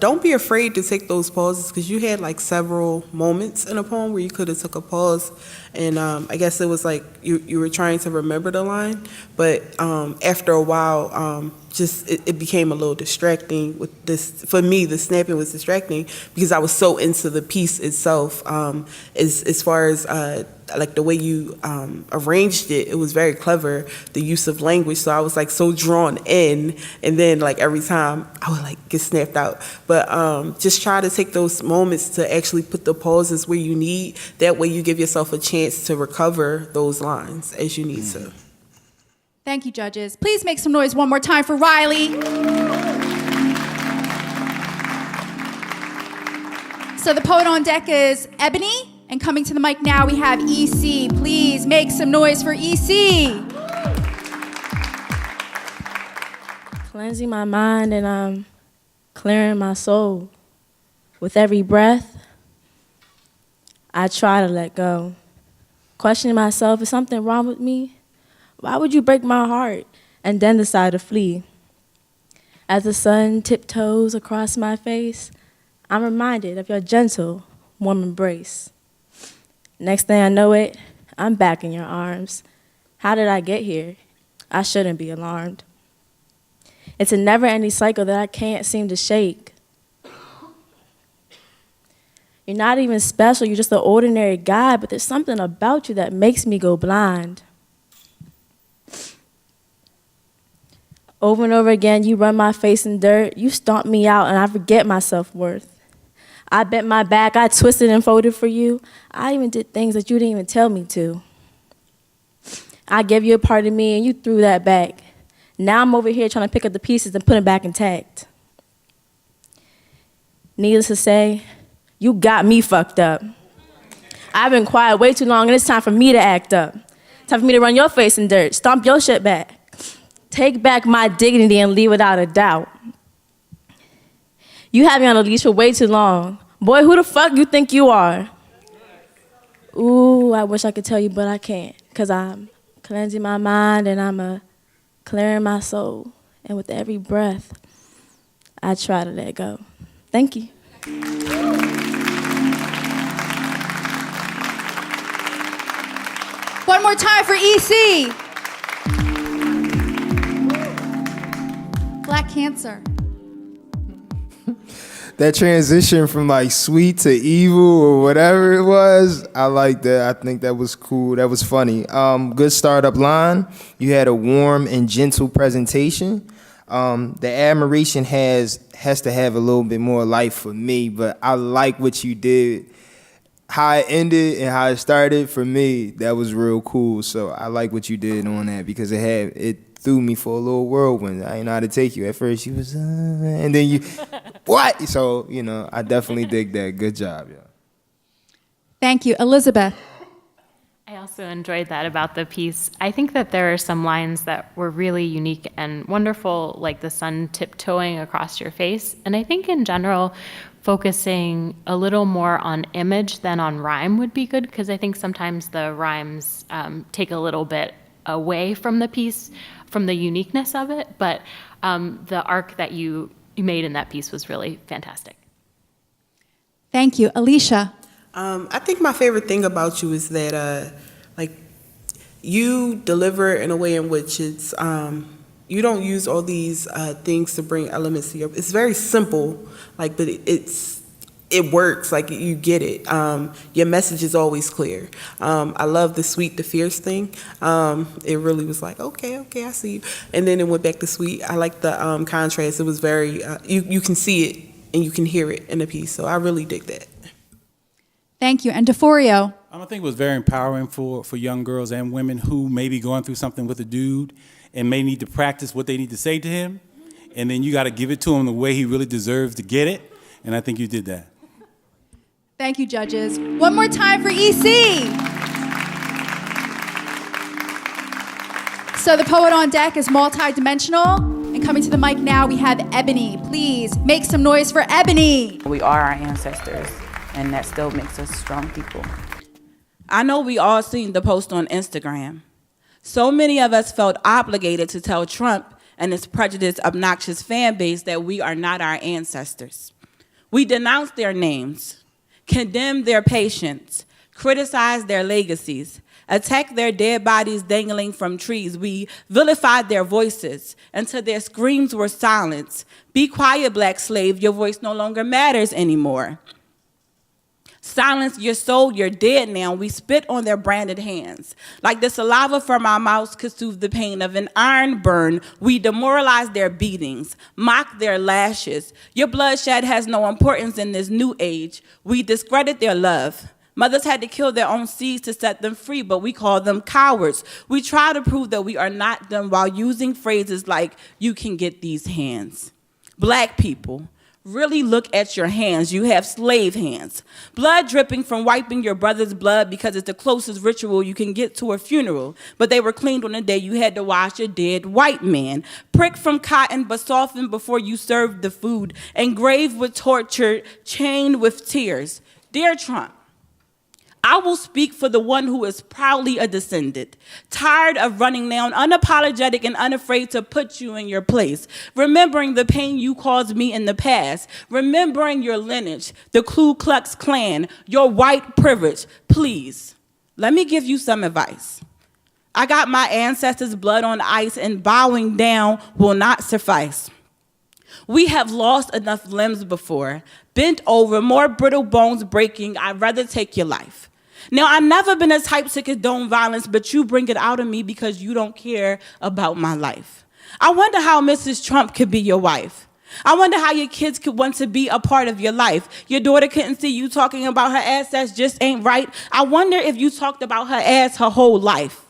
don't be afraid to take those pauses because you had like several moments in a poem where you could have took a pause, and I guess it was like you were trying to remember the line, but after a while, just it became a little distracting. With this, for me, the snapping was distracting because I was so into the piece itself. As far as like the way you arranged it, it was very clever, the use of language. So I was like so drawn in, and then like every time I would like get snapped out. But just try to take those moments to actually put the pauses where you need. That way you give yourself a chance to recover those lines as you need to. Thank you, judges. Please make some noise one more time for Riley. So the poet on deck is Ebony. And coming to the mic now, we have EC. Please make some noise for EC. Cleansing my mind and I'm clearing my soul. With every breath, I try to let go. Questioning myself, is something wrong with me? Why would you break my heart and then decide to flee? As the sun tiptoes across my face, I'm reminded of your gentle, warm embrace. Next thing I know it, I'm back in your arms. How did I get here? I shouldn't be alarmed. It's a never-ending cycle that I can't seem to shake. You're not even special, you're just an ordinary guy, but there's something about you that makes me go blind. Over and over again, you run my face in dirt, you stomp me out, and I forget my self-worth. I bent my back, I twisted and folded for you. I even did things that you didn't even tell me to. I gave you a part of me, and you threw that back. Now I'm over here trying to pick up the pieces and put them back intact. Needless to say, You got me fucked up. I've been quiet way too long, and it's time for me to act up. Time for me to run your face in dirt, stomp your shit back. Take back my dignity and leave without a doubt. You had me on a leash for way too long. Boy, who the fuck you think you are? Ooh, I wish I could tell you, but I can't. Because I'm cleansing my mind and I'm clearing my soul. And with every breath, I try to let go. Thank you. One more time for EC. Black Cancer. That transition from like sweet to evil or whatever it was, I like that. I think that was cool. That was funny. Good startup line. You had a warm and gentle presentation. The admiration has to have a little bit more life for me, but I like what you did. How it ended and how it started, for me, that was real cool. So I like what you did on that because it threw me for a little whirlwind. I didn't know how to take you. At first you was, and then you, what? So, I definitely dig that. Good job, yeah. Thank you. Elizabeth. I also enjoyed that about the piece. I think that there are some lines that were really unique and wonderful, like the sun tiptoeing across your face. And I think in general, focusing a little more on image than on rhyme would be good, because I think sometimes the rhymes take a little bit away from the piece, from the uniqueness of it. But the arc that you made in that piece was really fantastic. Thank you. Alicia. I think my favorite thing about you is that, you deliver in a way in which it's, you don't use all these things to bring elements to it's very simple, but it works, you get it. Your message is always clear. I love the sweet to fierce thing. It really was like, okay, I see you. And then it went back to sweet. I like the contrast. It was very, you can see it and you can hear it in the piece. So I really dig that. Thank you. And DeForio. I think it was very empowering for young girls and women who may be going through something with a dude and may need to practice what they need to say to him. And then you got to give it to him the way he really deserves to get it. And I think you did that. Thank you, judges. One more time for EC. So the poet on deck is multi-dimensional. And coming to the mic now, we have Ebony. Please make some noise for Ebony. We are our ancestors, and that still makes us strong people. I know we all seen the post on Instagram. So many of us felt obligated to tell Trump and his prejudiced, obnoxious fan base that we are not our ancestors. We denounced their names, condemned their patience, criticized their legacies, attacked their dead bodies dangling from trees. We vilified their voices until their screams were silenced. Be quiet, black slave, your voice no longer matters anymore. Silence your soul, you're dead now. We spit on their branded hands. Like the saliva from our mouths could soothe the pain of an iron burn, we demoralize their beatings, mock their lashes. Your bloodshed has no importance in this new age. We discredit their love. Mothers had to kill their own seeds to set them free, but we call them cowards. We try to prove that we are not them while using phrases like, you can get these hands. Black people, really look at your hands. You have slave hands. Blood dripping from wiping your brother's blood because it's the closest ritual you can get to a funeral. But they were cleaned on the day you had to wash a dead white man. Pricked from cotton but softened before you served the food. Engraved with torture, chained with tears. Dear Trump, I will speak for the one who is proudly a descendant, tired of running down, unapologetic and unafraid to put you in your place, remembering the pain you caused me in the past, remembering your lineage, the Ku Klux Klan, your white privilege. Please, let me give you some advice. I got my ancestors' blood on ice, and bowing down will not suffice. We have lost enough limbs before, bent over, more brittle bones breaking. I'd rather take your life. Now, I've never been a type to condone violence, but you bring it out of me because you don't care about my life. I wonder how Mrs. Trump could be your wife. I wonder how your kids could want to be a part of your life. Your daughter couldn't see you talking about her ass, that just ain't right. I wonder if you talked about her ass her whole life.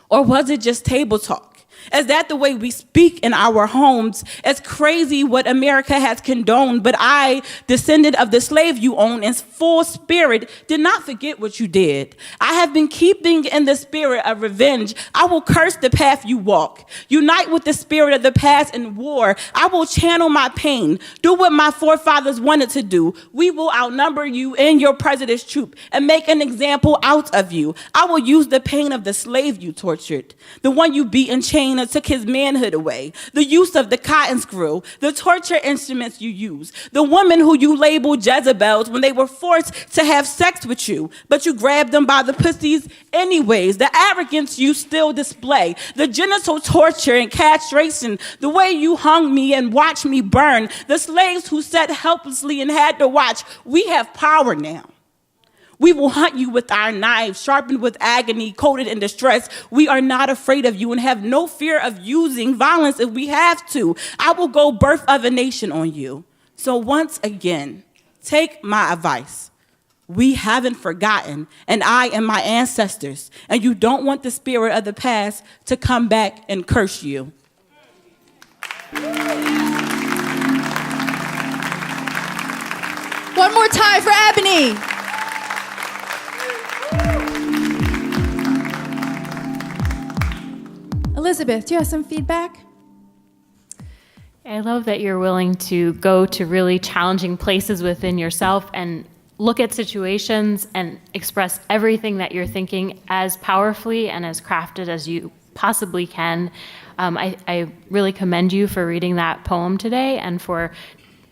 Or was it just table talk? Is that the way we speak in our homes? It's crazy what America has condoned, but I, descendant of the slave you own, in full spirit, did not forget what you did. I have been keeping in the spirit of revenge. I will curse the path you walk. Unite with the spirit of the past in war. I will channel my pain. Do what my forefathers wanted to do. We will outnumber you and your prejudice troop and make an example out of you. I will use the pain of the slave you tortured, the one you beat and chained and took his manhood away, the use of the cotton screw, the torture instruments you use, the women who you labeled Jezebels when they were forced to have sex with you, but you grabbed them by the pussies anyways, the arrogance you still display, the genital torture and castration, the way you hung me and watched me burn, the slaves who sat helplessly and had to watch. We have power now. We will hunt you with our knives, sharpened with agony, coated in distress. We are not afraid of you and have no fear of using violence if we have to. I will go birth of a nation on you. So once again, take my advice. We haven't forgotten, and I and my ancestors, and you don't want the spirit of the past to come back and curse you. One more time for Ebony. Elizabeth, do you have some feedback? I love that you're willing to go to really challenging places within yourself and look at situations and express everything that you're thinking as powerfully and as crafted as you possibly can. I really commend you for reading that poem today and for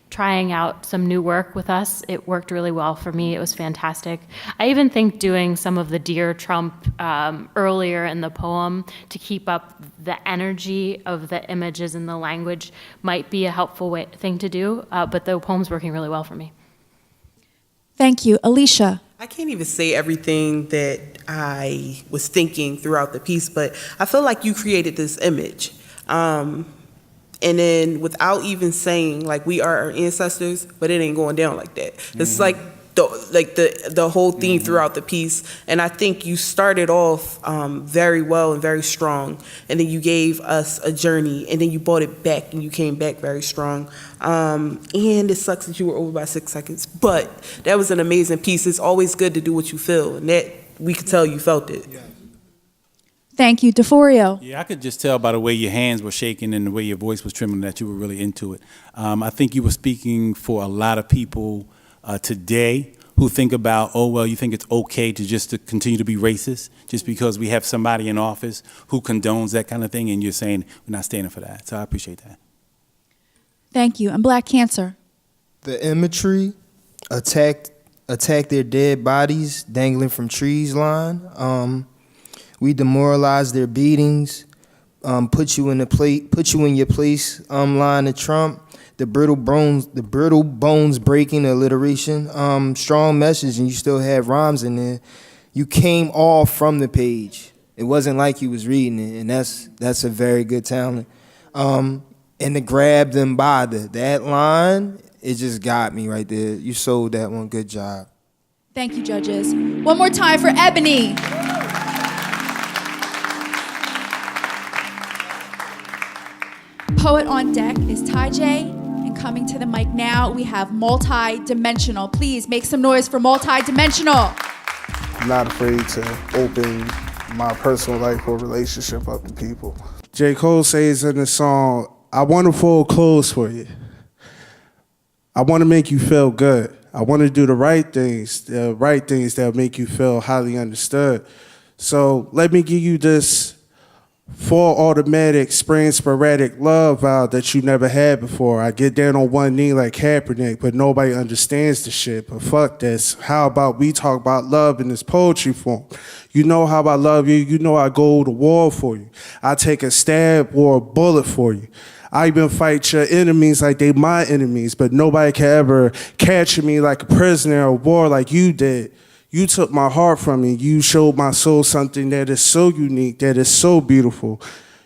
trying out some new work with us. It worked really well for me. It was fantastic. I even think doing some of the Dear Trump earlier in the poem to keep up the energy of the images and the language might be a helpful thing to do, but the poem's working really well for me. Thank you. Alicia. I can't even say everything that I was thinking throughout the piece, but I feel like you created this image. And then without even saying, like, we are our ancestors, but it ain't going down like that. It's like the whole theme throughout the piece. And I think you started off very well and very strong. And then you gave us a journey, and then you brought it back, and you came back very strong. And it sucks that you were over by 6 seconds. But that was an amazing piece. It's always good to do what you feel, and that we could tell you felt it. Yeah. Thank you. DeForio. Yeah, I could just tell by the way your hands were shaking and the way your voice was trembling that you were really into it. I think you were speaking for a lot of people today who think about, oh, well, you think it's okay to continue to be racist just because we have somebody in office who condones that kind of thing, and you're saying we're not standing for that. So I appreciate that. Thank you. And Black Cancer. The imagery, attack their dead bodies dangling from trees line. We demoralize their beatings, put you in your place, line of Trump. The brittle bones breaking alliteration. Strong message, and you still had rhymes in there. You came all from the page. It wasn't like you was reading it, and that's a very good talent. And to grab them by that line, it just got me right there. You sold that one. Good job. Thank you, judges. One more time for Ebony. Poet on deck is Ty J, and coming to the mic now, we have Multi-Dimensional. Please make some noise for Multi-Dimensional. I'm not afraid to open my personal life or relationship up to people. J. Cole says in the song, I want to fold clothes for you. I want to make you feel good. I want to do the right things that'll make you feel highly understood. So let me give you this full automatic, spring sporadic love vow that you never had before. I get down on one knee like Kaepernick, but nobody understands the shit. But fuck this. How about we talk about love in this poetry form? You know how I love you. You know I go to war for you. I take a stab or a bullet for you. I even fight your enemies like they my enemies, but nobody can ever capture me like a prisoner of war like you did. You took my heart from me. You showed my soul something that is so unique, that is so beautiful.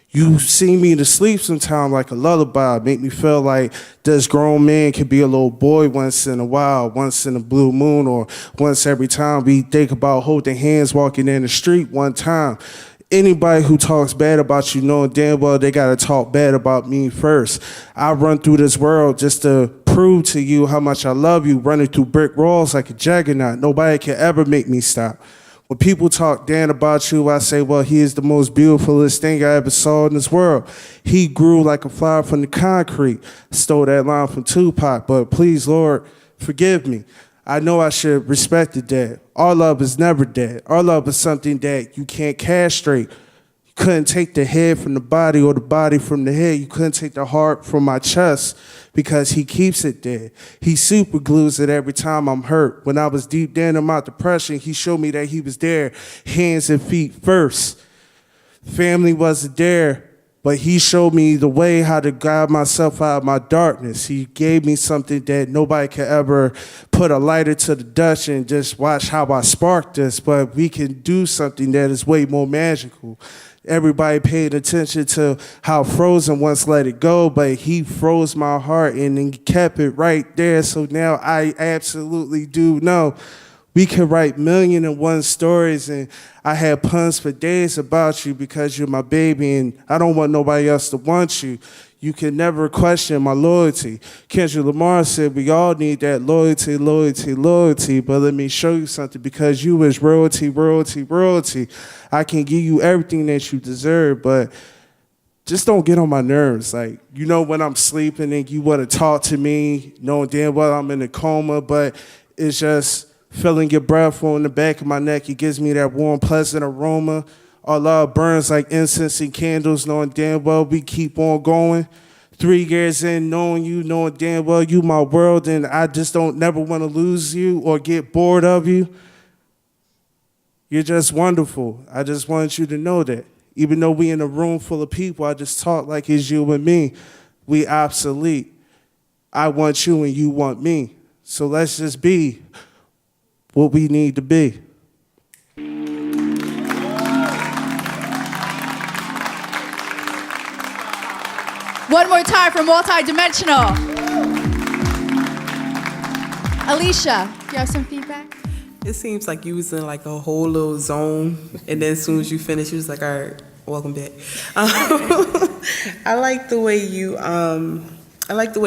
You sing me to sleep sometimes like a lullaby, make me feel like this grown man can be a little boy once in a while, once in a blue moon, or once every time we think about holding hands walking in the street one time. Anybody who talks bad about you, knowing damn well they gotta talk bad about me first. I run through this world just to prove to you how much I love you, running through brick walls like a juggernaut. Nobody can ever make me stop. When people talk Dan about you, I say, well, he is the most beautifulest thing I ever saw in this world. He grew like a flower from the concrete. Stole that line from Tupac, but please, Lord, forgive me. I know I should respect the dead. Our love is never dead. Our love is something that you can't castrate. You couldn't take the head from the body or the body from the head. You couldn't take the heart from my chest because he keeps it there. He super glues it every time I'm hurt. When I was deep down in my depression, he showed me that he was there, hands and feet first. Family wasn't there, but he showed me the way how to guide myself out of my darkness. He gave me something that nobody could ever put a lighter to the Dutch and just watch how I spark this, but we can do something that is way more magical. Everybody paid attention to how Frozen once let it go, but he froze my heart and then kept it right there. So now I absolutely do know we could write 1,000,001 stories, and I had puns for days about you because you're my baby, and I don't want nobody else to want you. You can never question my loyalty. Kendrick Lamar said we all need that loyalty, loyalty, loyalty, but let me show you something, because you is royalty, royalty, royalty. I can give you everything that you deserve, but just don't get on my nerves. Like, you know, when I'm sleeping and you want to talk to me, knowing damn well I'm in a coma, but it's just feeling your breath on the back of my neck. It gives me that warm, pleasant aroma. Our love burns like incense and candles, knowing damn well we keep on going. 3 years in, knowing you, knowing damn well you my world, and I just don't never want to lose you or get bored of you. You're just wonderful. I just want you to know that. Even though we in a room full of people, I just talk like it's you and me. We obsolete. I want you and you want me. So let's just be what we need to be. One more time for multidimensional. Alicia, do you have some feedback? It seems like you was in like a whole little zone, and then as soon as you finished, you was like, all right, welcome back. I like the way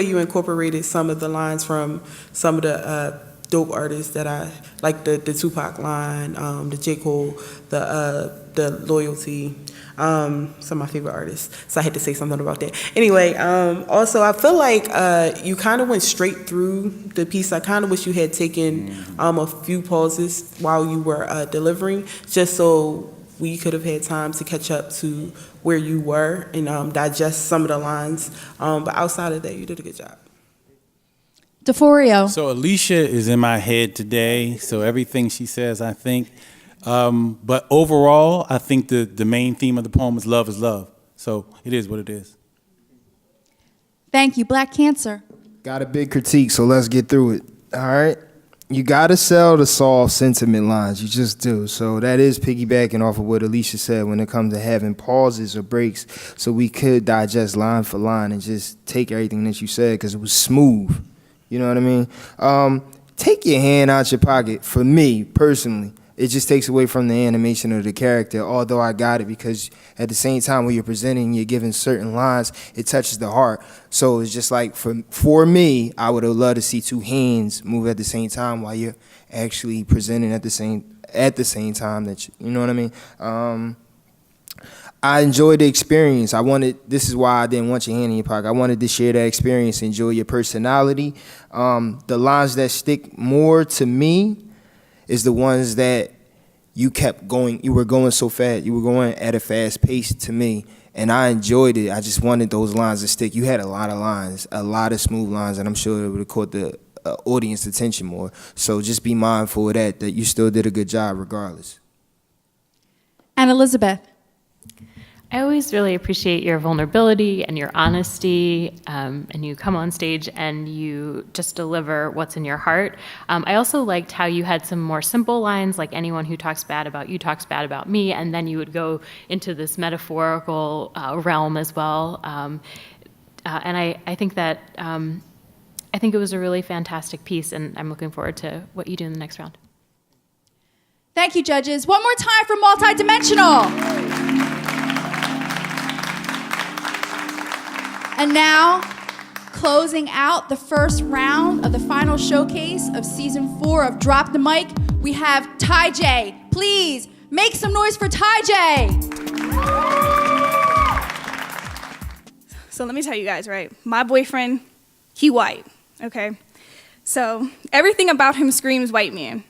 you incorporated some of the lines from some of the dope artists that I like, the Tupac line, the J. Cole, the Loyalty, some of my favorite artists. So I had to say something about that. Anyway, also I feel like you kind of went straight through the piece. I kind of wish you had taken a few pauses while you were delivering, just so we could have had time to catch up to where you were and digest some of the lines. But outside of that, you did a good job. DeForio. So Alicia is in my head today, so everything she says, I think. But overall, I think the main theme of the poem is love is love. So it is what it is. Thank you. Black Cancer. Got a big critique, so let's get through it. All right? You got to sell the soft sentiment lines. You just do. So that is piggybacking off of what Alicia said when it comes to having pauses or breaks, so we could digest line for line and just take everything that you said, because it was smooth. You know what I mean? Take your hand out your pocket. For me, personally, it just takes away from the animation of the character, although I got it, because at the same time when you're presenting, you're giving certain lines, it touches the heart. So it's just like, for me, I would have loved to see 2 hands move at the same time while you're actually presenting at the same time that you know what I mean? I enjoyed the experience. This is why I didn't want your hand in your pocket. I wanted to share that experience, enjoy your personality. The lines that stick more to me is the ones that you kept going. You were going so fast. You were going at a fast pace to me, and I enjoyed it. I just wanted those lines to stick. You had a lot of lines, a lot of smooth lines, and I'm sure it would have caught the audience attention more. So just be mindful of that you still did a good job regardless. And Elizabeth. I always really appreciate your vulnerability and your honesty, and you come on stage and you just deliver what's in your heart. I also liked how you had some more simple lines, like anyone who talks bad about you talks bad about me, and then you would go into this metaphorical realm as well. And I think that I think it was a really fantastic piece, and I'm looking forward to what you do in the next round. Thank you, judges. One more time for multidimensional. And now, closing out the first round of the final showcase of season 4 of Drop the Mic, we have Ty J. Please make some noise for Ty J. So let me tell you guys, right? My boyfriend, he white, okay? So everything about him screams white man.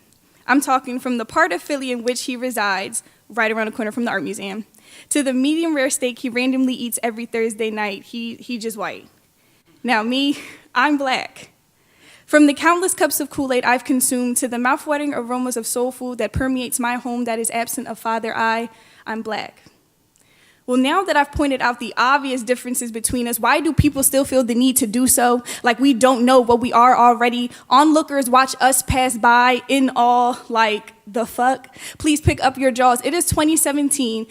I'm talking from the part of Philly in which he resides, right around the corner from the art museum, to the medium rare steak he randomly eats every Thursday night. He just white. Now me, I'm black. From the countless cups of Kool-Aid I've consumed to the mouth-watering aromas of soul food that permeates my home that is absent of father I'm black. Well, now that I've pointed out the obvious differences between us, why do people still feel the need to do so? Like we don't know what we are already. Onlookers watch us pass by in awe, like, the fuck? Please pick up your jaws. It is 2017.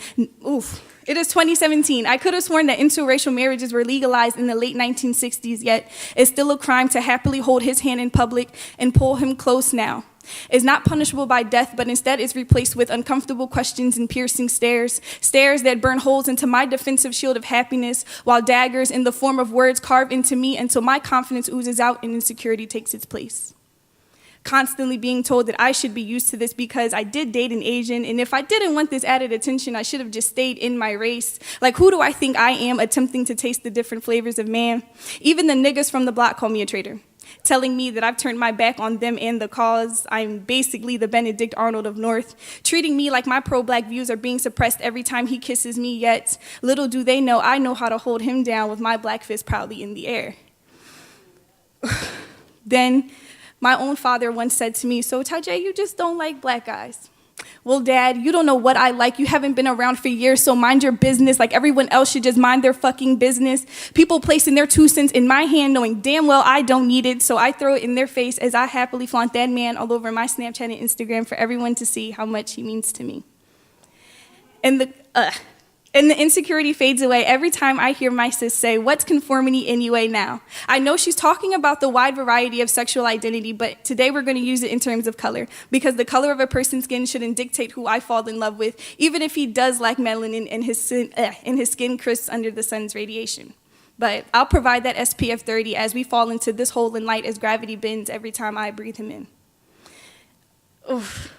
Oof. It is 2017. I could have sworn that interracial marriages were legalized in the late 1960s, yet it's still a crime to happily hold his hand in public and pull him close now. Is not punishable by death, but instead is replaced with uncomfortable questions and piercing stares, stares that burn holes into my defensive shield of happiness, while daggers in the form of words carve into me until my confidence oozes out and insecurity takes its place. Constantly being told that I should be used to this because I did date an Asian, and if I didn't want this added attention, I should have just stayed in my race. Like, who do I think I am, attempting to taste the different flavors of man? Even the niggas from the block call me a traitor, telling me that I've turned my back on them and the cause. I'm basically the Benedict Arnold of North, treating me like my pro-black views are being suppressed every time he kisses me, yet little do they know I know how to hold him down with my black fist proudly in the air. Then, my own father once said to me, so Tajay, you just don't like black guys. Well, Dad, you don't know what I like. You haven't been around for years, so mind your business. Like everyone else should just mind their fucking business. People placing their 2 cents in my hand knowing damn well I don't need it, so I throw it in their face as I happily flaunt that man all over my Snapchat and Instagram for everyone to see how much he means to me. And the insecurity fades away every time I hear my sis say, what's conformity anyway now? I know she's talking about the wide variety of sexual identity, but today we're going to use it in terms of color, because the color of a person's skin shouldn't dictate who I fall in love with, even if he does lack melanin and his skin crisps under the sun's radiation. But I'll provide that SPF 30 as we fall into this hole in light as gravity bends every time I breathe him in. Oof.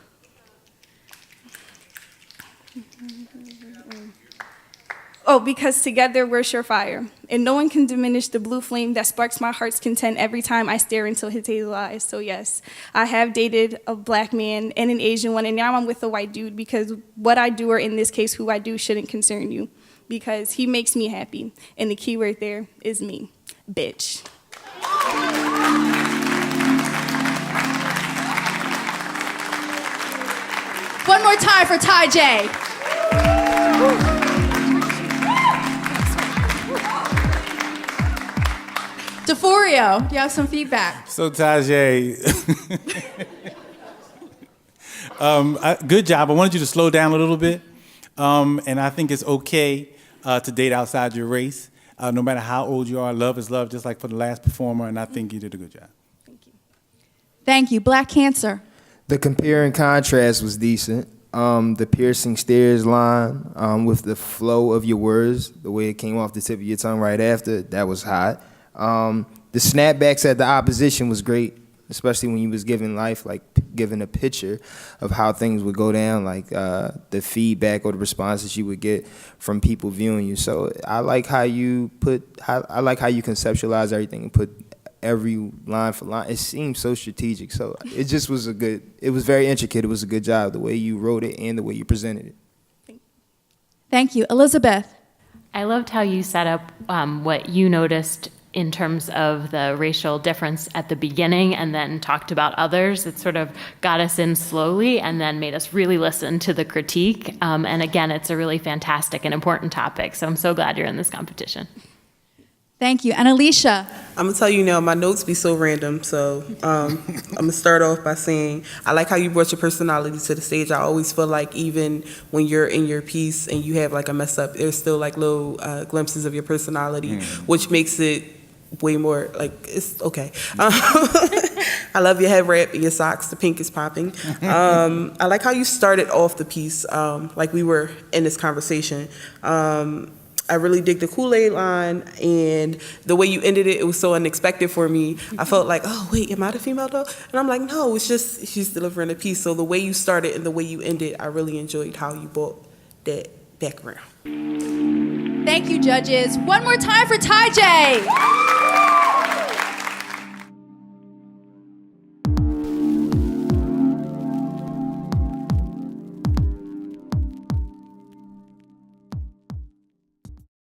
Oh, because together we're surefire, and no one can diminish the blue flame that sparks my heart's content every time I stare into his hazel eyes. So yes, I have dated a black man and an Asian one, and now I'm with a white dude because what I do, or in this case, who I do, shouldn't concern you, because he makes me happy, and the key word there is me, bitch. One more time for Ty J. DeForio, do you have some feedback? So Tajay, good job. I wanted you to slow down a little bit, and I think it's okay to date outside your race. No matter how old you are, love is love, just like for the last performer, and I think you did a good job. Thank you. Black Cancer. The compare and contrast was decent. The piercing stares line with the flow of your words, the way it came off the tip of your tongue right after, that was hot. The snapbacks at the opposition was great, especially when you was giving life, like giving a picture of how things would go down, like the feedback or the responses you would get from people viewing you. So I like how you I like how you conceptualize everything and put every line for line. It seemed so strategic. So it just was it was very intricate. It was a good job, the way you wrote it and the way you presented it. Thank you. Elizabeth. I loved how you set up what you noticed in terms of the racial difference at the beginning and then talked about others. It sort of got us in slowly and then made us really listen to the critique. And again, it's a really fantastic and important topic. So I'm so glad you're in this competition. Thank you. And Alicia. I'm going to tell you now, my notes be so random. So I'm going to start off by saying, I like how you brought your personality to the stage. I always feel like even when you're in your piece and you have like a mess up, there's still like little glimpses of your personality, which makes it way more like, it's okay. I love your head wrap and your socks. The pink is popping. I like how you started off the piece, like we were in this conversation. I really dig the Kool-Aid line, and the way you ended it, it was so unexpected for me. I felt like, oh, wait, am I the female though? And I'm like, no, it's just she's delivering a piece. So the way you started and the way you ended, I really enjoyed how you brought that background. Thank you, judges. One more time for Ty J.